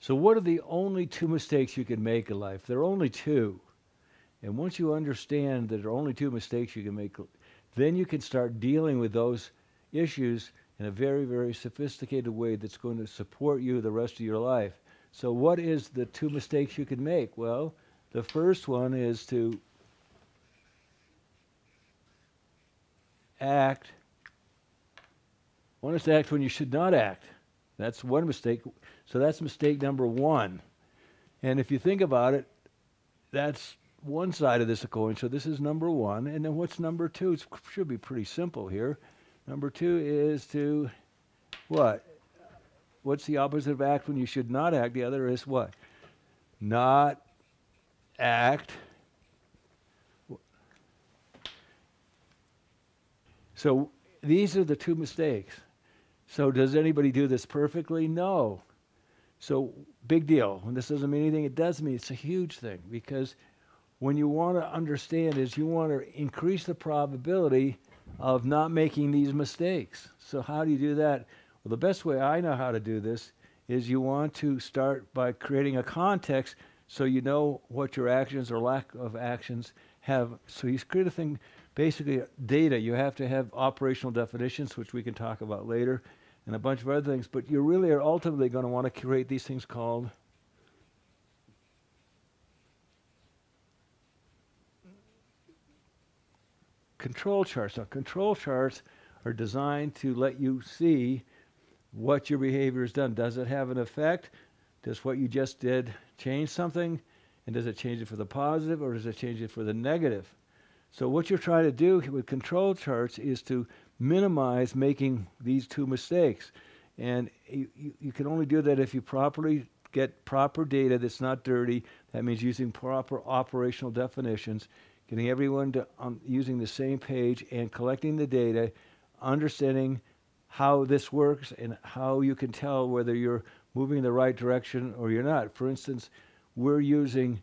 So what are the only two mistakes you can make in life? There are only two. And once you understand that there are only two mistakes you can make, then you can start dealing with those issues in a very, very sophisticated way that's going to support you the rest of your life. So what is the two mistakes you can make? Well, the first one is to act. One is to act when you should not act. That's one mistake. So that's mistake number one. And if you think about it, that's one side of this coin. So this is number one. And then what's number two? It should be pretty simple here. Number two is to what? What's the opposite of act when you should not act? The other is what? Not act. So these are the two mistakes. So does anybody do this perfectly? No. So big deal. When this doesn't mean anything, it does mean it's a huge thing, because when you want to understand is you want to increase the probability of not making these mistakes. So how do you do that? Well, the best way I know how to do this is you want to start by creating a context so you know what your actions or lack of actions have. So you create a thing, basically data. You have to have operational definitions, which we can talk about later, and a bunch of other things. But you really are ultimately going to want to create these things called control charts. Now, control charts are designed to let you see what your behavior has done. Does it have an effect? Does what you just did change something? And does it change it for the positive, or does it change it for the negative? So what you're trying to do with control charts is to minimize making these two mistakes. And you can only do that if you properly get proper data that's not dirty. That means using proper operational definitions, getting everyone to using the same page and collecting the data, understanding how this works and how you can tell whether you're moving in the right direction or you're not. For instance, we're using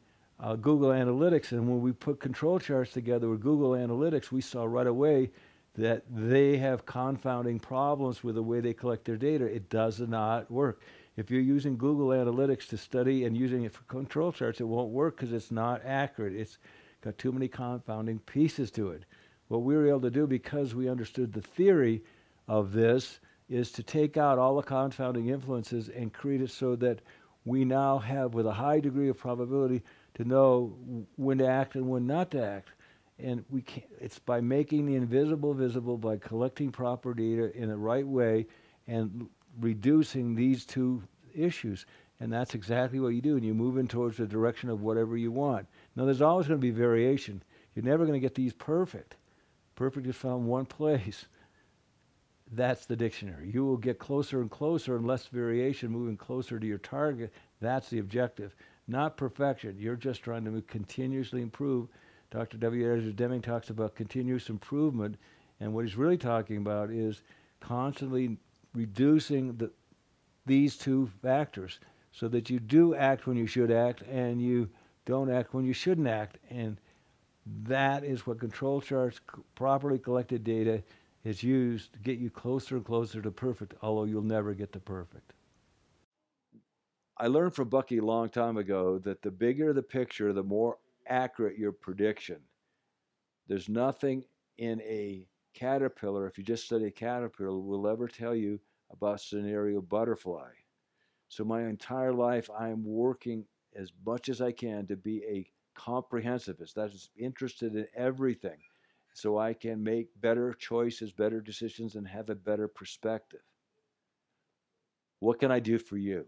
Google Analytics, and when we put control charts together with Google Analytics, we saw right away that they have confounding problems with the way they collect their data. It does not work. If you're using Google Analytics to study and using it for control charts, it won't work because it's not accurate. It's got too many confounding pieces to it. What we were able to do, because we understood the theory of this, is to take out all the confounding influences and create it so that we now have, with a high degree of probability, to know when to act and when not to act. And we can't, it's by making the invisible visible, by collecting proper data in the right way and reducing these two issues. And that's exactly what you do, and you move in towards the direction of whatever you want. Now, there's always going to be variation. You're never going to get these perfect. Perfect is found one place. That's the dictionary. You will get closer and closer and less variation, moving closer to your target. That's the objective, not perfection. You're just trying to continuously improve. Dr. W. Ezra Deming talks about continuous improvement, and what he's really talking about is constantly reducing these two factors so that you do act when you should act and you don't act when you shouldn't act. And that is what control charts, properly collected data, is used to get you closer and closer to perfect, although you'll never get to perfect. I learned from Bucky a long time ago that the bigger the picture, the more accurate your prediction. There's nothing in a caterpillar, if you just study a caterpillar, will ever tell you about scenario butterfly. So my entire life, I am working as much as I can to be a comprehensivist. That is interested in everything, so I can make better choices, better decisions, and have a better perspective. What can I do for you?